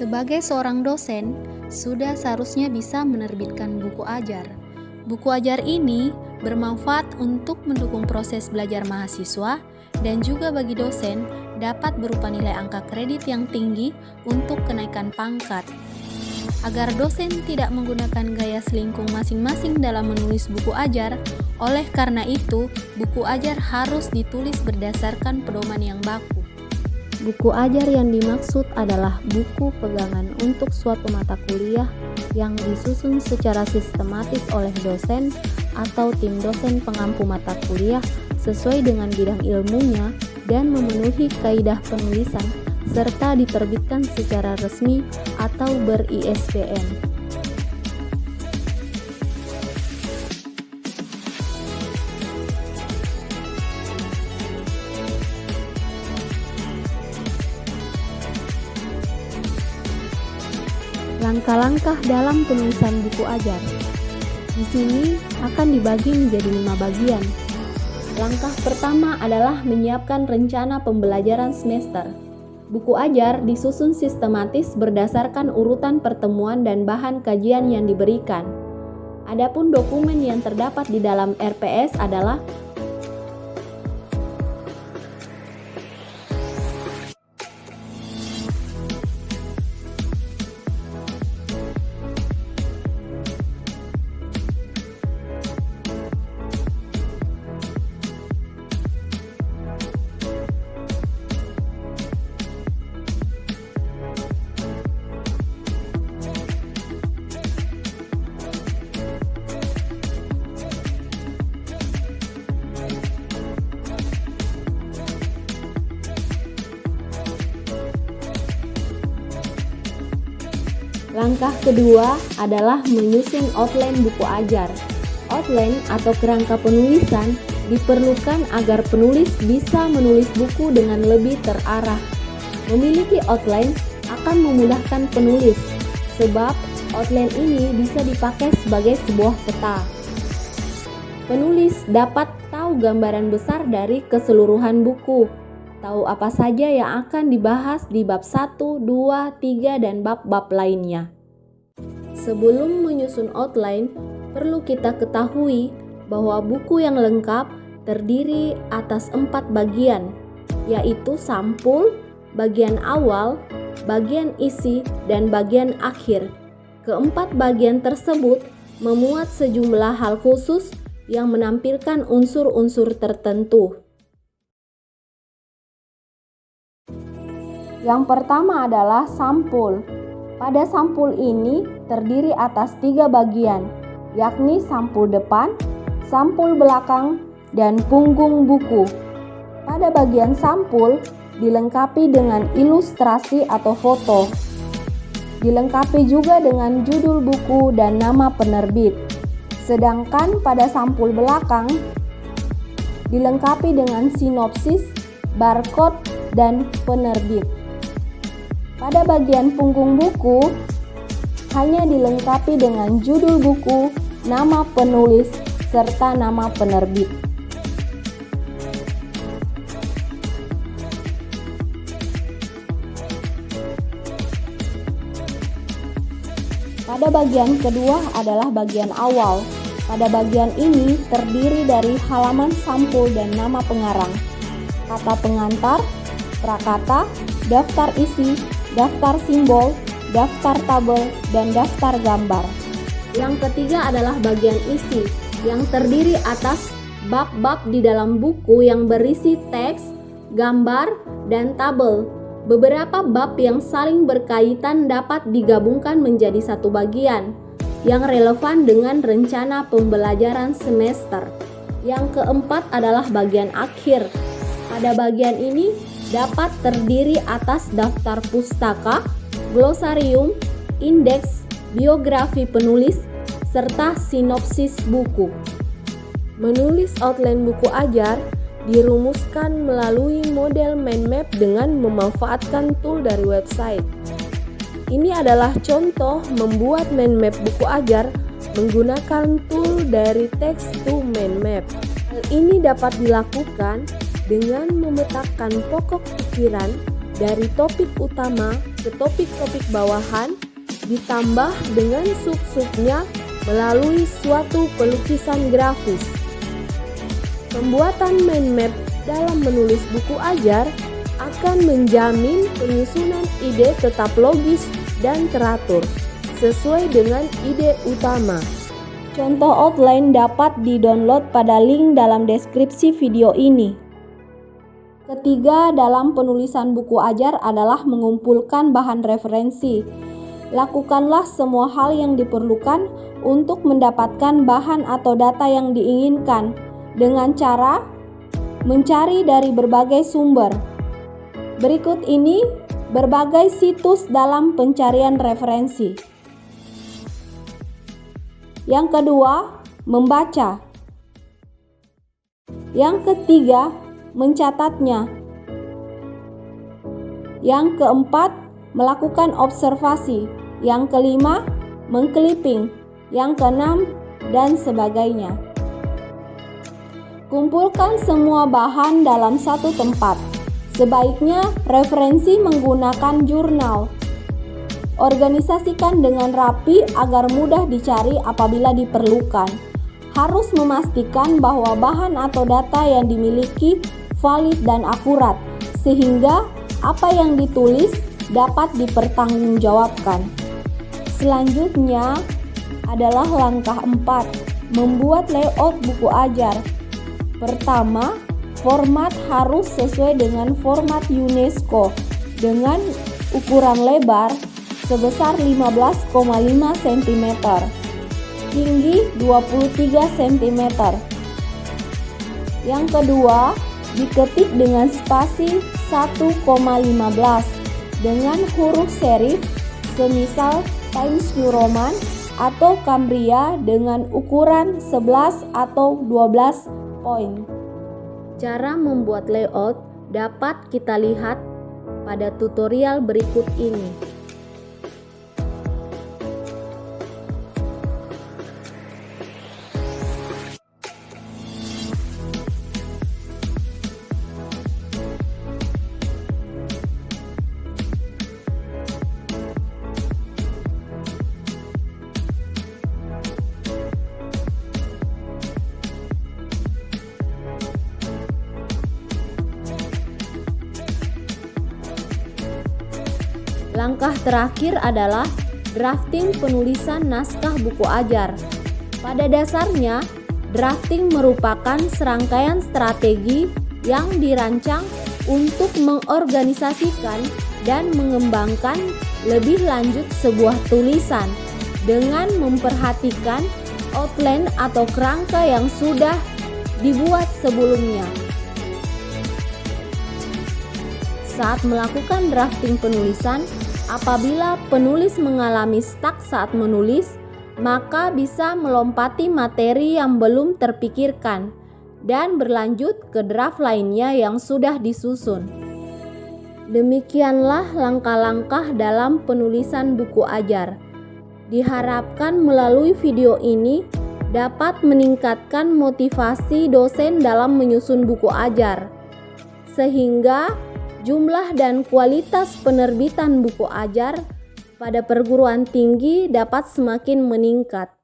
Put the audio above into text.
Sebagai seorang dosen, sudah seharusnya bisa menerbitkan buku ajar. Buku ajar ini bermanfaat untuk mendukung proses belajar mahasiswa dan juga bagi dosen dapat berupa nilai angka kredit yang tinggi untuk kenaikan pangkat. Agar dosen tidak menggunakan gaya selingkuh masing-masing dalam menulis buku ajar, oleh karena itu, buku ajar harus ditulis berdasarkan pedoman yang baku. Buku ajar yang dimaksud adalah buku pegangan untuk suatu mata kuliah yang disusun secara sistematis oleh dosen atau tim dosen pengampu mata kuliah sesuai dengan bidang ilmunya dan memenuhi kaidah penulisan serta diterbitkan secara resmi atau ber-ISBN. Langkah-langkah dalam penulisan buku ajar. Di sini akan dibagi menjadi 5 bagian. Langkah pertama adalah menyiapkan rencana pembelajaran semester. Buku ajar disusun sistematis berdasarkan urutan pertemuan dan bahan kajian yang diberikan. Adapun dokumen yang terdapat di dalam RPS adalah langkah kedua adalah menyusun outline buku ajar. Outline atau kerangka penulisan diperlukan agar penulis bisa menulis buku dengan lebih terarah. Memiliki outline akan memudahkan penulis, sebab outline ini bisa dipakai sebagai sebuah peta. Penulis dapat tahu gambaran besar dari keseluruhan buku, tahu apa saja yang akan dibahas di bab 1, 2, 3, dan bab-bab lainnya. Sebelum menyusun outline, perlu kita ketahui bahwa buku yang lengkap terdiri atas 4 bagian, yaitu sampul, bagian awal, bagian isi, dan bagian akhir. Keempat bagian tersebut memuat sejumlah hal khusus yang menampilkan unsur-unsur tertentu. Yang pertama adalah sampul. Pada sampul ini terdiri atas 3 bagian, yakni sampul depan, sampul belakang, dan punggung buku. Pada bagian sampul dilengkapi dengan ilustrasi atau foto. Dilengkapi juga dengan judul buku dan nama penerbit. Sedangkan pada sampul belakang dilengkapi dengan sinopsis, barcode, dan penerbit. Pada bagian punggung buku hanya dilengkapi dengan judul buku, nama penulis, serta nama penerbit. Pada bagian kedua adalah bagian awal. Pada bagian ini terdiri dari halaman sampul dan nama pengarang, kata pengantar, prakata, daftar isi, daftar simbol, daftar tabel, dan daftar gambar. Yang ketiga adalah bagian isi, yang terdiri atas bab-bab di dalam buku yang berisi teks, gambar, dan tabel. Beberapa bab yang saling berkaitan dapat digabungkan menjadi satu bagian, yang relevan dengan rencana pembelajaran semester. Yang keempat adalah bagian akhir. Pada bagian ini dapat terdiri atas daftar pustaka, glosarium, indeks, biografi penulis, serta sinopsis buku. Menulis outline buku ajar dirumuskan melalui model mind map dengan memanfaatkan tool dari website. Ini adalah contoh membuat mind map buku ajar menggunakan tool dari text to mind map. Hal ini dapat dilakukan dengan memetakan pokok pikiran dari topik utama ke topik-topik bawahan, ditambah dengan sub-subnya melalui suatu pelukisan grafis. Pembuatan mind map dalam menulis buku ajar akan menjamin penyusunan ide tetap logis dan teratur sesuai dengan ide utama. Contoh outline dapat di-download pada link dalam deskripsi video ini. Ketiga, dalam penulisan buku ajar adalah mengumpulkan bahan referensi. Lakukanlah semua hal yang diperlukan untuk mendapatkan bahan atau data yang diinginkan dengan cara mencari dari berbagai sumber. Berikut ini berbagai situs dalam pencarian referensi. Yang kedua, membaca. Yang ketiga, mencatatnya. Yang keempat, melakukan observasi. Yang kelima, mengclipping. Yang keenam, dan sebagainya. Kumpulkan semua bahan dalam satu tempat. Sebaiknya referensi menggunakan jurnal. Organisasikan dengan rapi agar mudah dicari apabila diperlukan. Harus memastikan bahwa bahan atau data yang dimiliki valid dan akurat, sehingga apa yang ditulis dapat dipertanggungjawabkan. Selanjutnya adalah langkah 4, membuat layout buku ajar. Pertama, format harus sesuai dengan format UNESCO dengan ukuran lebar sebesar 15,5 cm, tinggi 23 cm. Yang kedua, diketik dengan spasi 1,15 dengan huruf serif semisal Times New Roman atau Cambria dengan ukuran 11 atau 12 poin. Cara membuat layout dapat kita lihat pada tutorial berikut ini. Langkah terakhir adalah drafting penulisan naskah buku ajar. Pada dasarnya, drafting merupakan serangkaian strategi yang dirancang untuk mengorganisasikan dan mengembangkan lebih lanjut sebuah tulisan dengan memperhatikan outline atau kerangka yang sudah dibuat sebelumnya. Saat melakukan drafting penulisan, apabila penulis mengalami stuck saat menulis, maka bisa melompati materi yang belum terpikirkan dan berlanjut ke draft lainnya yang sudah disusun. Demikianlah langkah-langkah dalam penulisan buku ajar. Diharapkan melalui video ini dapat meningkatkan motivasi dosen dalam menyusun buku ajar, sehingga jumlah dan kualitas penerbitan buku ajar pada perguruan tinggi dapat semakin meningkat.